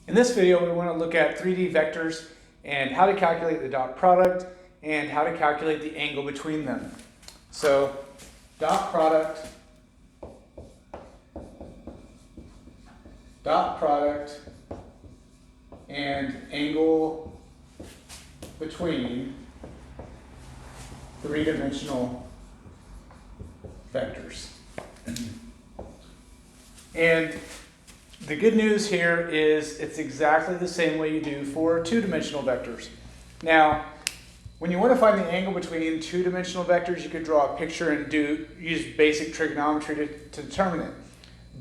In this video, we want to look at 3D vectors and how to calculate the dot product and how to calculate the angle between them. So, dot product and angle between three-dimensional vectors. And the good news here is it's exactly the same way you do for two-dimensional vectors. Now, when you want to find the angle between two-dimensional vectors, you could draw a picture and use basic trigonometry to determine it.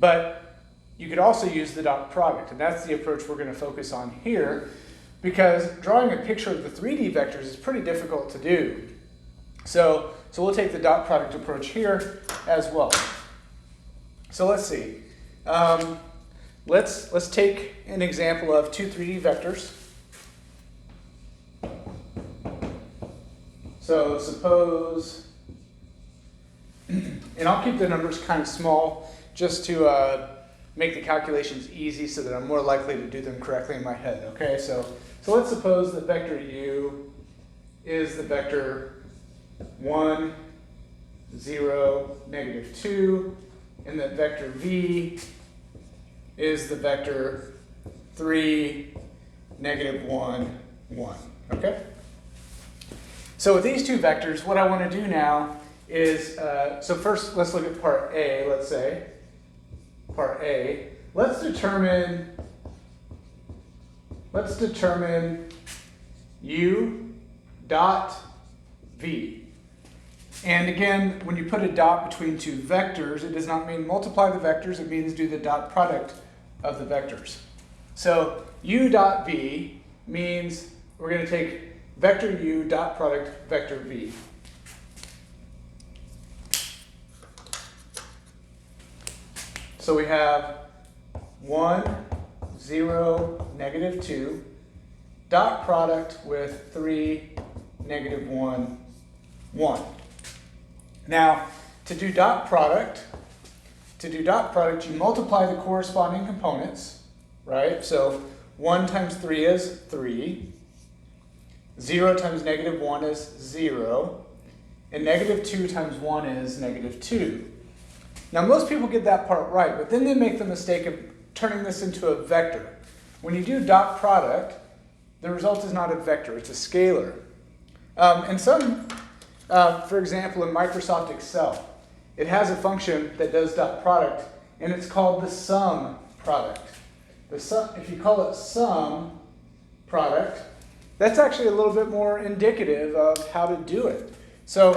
But you could also use the dot product, and that's the approach we're going to focus on here, because drawing a picture of the 3D vectors is pretty difficult to do. So we'll take the dot product approach here as well. So let's see. Let's take an example of two 3D vectors. So suppose, and I'll keep the numbers kind of small just to make the calculations easy so that I'm more likely to do them correctly in my head. Okay, so let's suppose that vector u is the vector 1, 0, negative 2, and that vector v is the vector 3, negative 1, 1. Okay? So with these two vectors, what I want to do now is, so first let's look at part A, let's say. Part A. Let's determine u dot v. And again, when you put a dot between two vectors, it does not mean multiply the vectors, it means do the dot product of the vectors. So u dot v means we're going to take vector u dot product vector v. So we have 1, 0, negative 2, dot product with 3, negative 1, 1. Now, to do dot product, you multiply the corresponding components, right? So 1 times 3 is 3, 0 times negative 1 is 0, and negative 2 times 1 is negative 2. Now, most people get that part right, but then they make the mistake of turning this into a vector. When you do dot product, the result is not a vector, it's a scalar. And some, for example, in Microsoft Excel, it has a function that does dot product, and it's called the sum product. If you call it sum product, that's actually a little bit more indicative of how to do it. So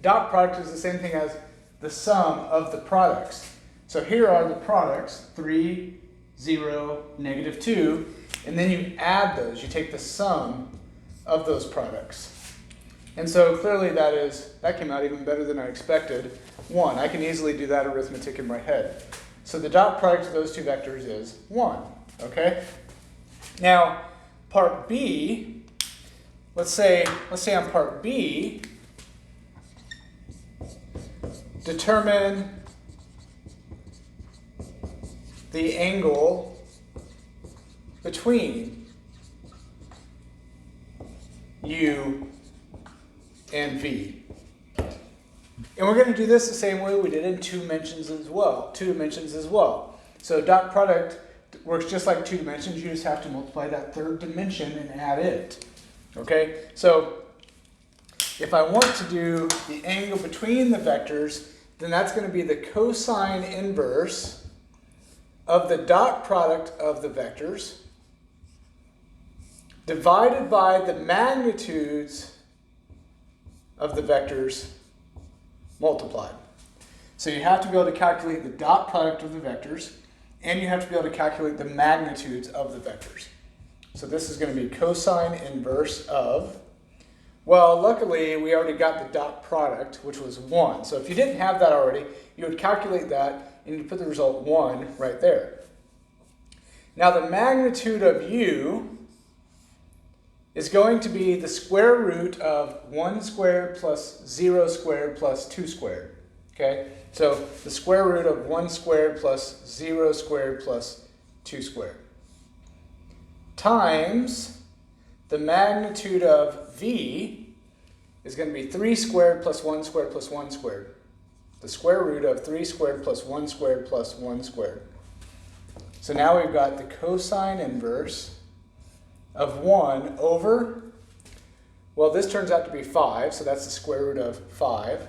dot product is the same thing as the sum of the products. So here are the products, 3, 0, negative 2, and then you add those. You take the sum of those products. And so clearly that came out even better than I expected. 1. I can easily do that arithmetic in my head. So the dot product of those two vectors is 1. Okay? Now, part B, let's say on part B, determine the angle between u and v. And we're going to do this the same way we did in two dimensions as well. So dot product works just like two dimensions. You just have to multiply that third dimension and add it. Okay? So if I want to do the angle between the vectors, then that's going to be the cosine inverse of the dot product of the vectors divided by the magnitudes of the vectors multiplied. So you have to be able to calculate the dot product of the vectors, and you have to be able to calculate the magnitudes of the vectors. So this is going to be cosine inverse of, well, luckily we already got the dot product, which was 1. So if you didn't have that already, you would calculate that and you put the result 1 right there. Now the magnitude of u is going to be the square root of 1 squared plus 0 squared plus 2 squared. Okay? So the square root of 1 squared plus 0 squared plus 2 squared. times the magnitude of v is going to be 3 squared plus 1 squared plus 1 squared. The square root of 3 squared plus 1 squared plus 1 squared. So now we've got the cosine inverse of 1 over, well, this turns out to be 5, so that's the square root of 5.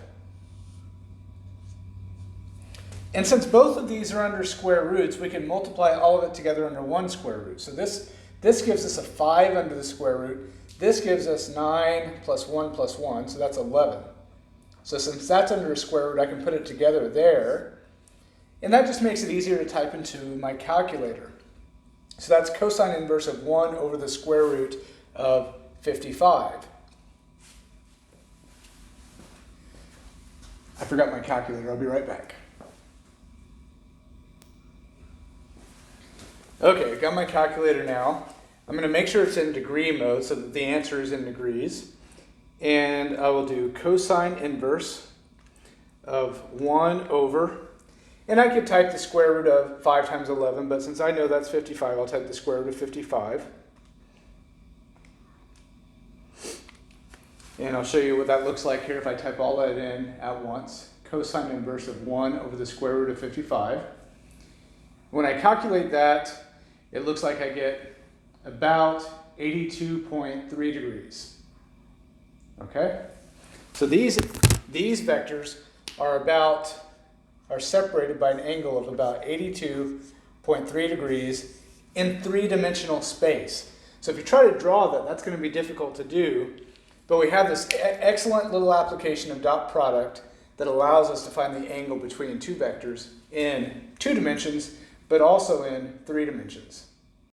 And since both of these are under square roots, we can multiply all of it together under one square root. So this gives us a 5 under the square root. This gives us 9 plus 1 plus 1, so that's 11. So since that's under a square root, I can put it together there. And that just makes it easier to type into my calculator. So that's cosine inverse of 1 over the square root of 55. I forgot my calculator. I'll be right back. Okay, I've got my calculator now. I'm going to make sure it's in degree mode so that the answer is in degrees. And I will do cosine inverse of 1 over, and I could type the square root of 5 times 11, but since I know that's 55, I'll type the square root of 55. And I'll show you what that looks like here if I type all that in at once. Cosine inverse of 1 over the square root of 55. When I calculate that, it looks like I get about 82.3 degrees. Okay? So these vectors are separated by an angle of about 82.3 degrees in three-dimensional space. So if you try to draw that, that's going to be difficult to do. But we have this excellent little application of dot product that allows us to find the angle between two vectors in 2 dimensions, but also in 3 dimensions.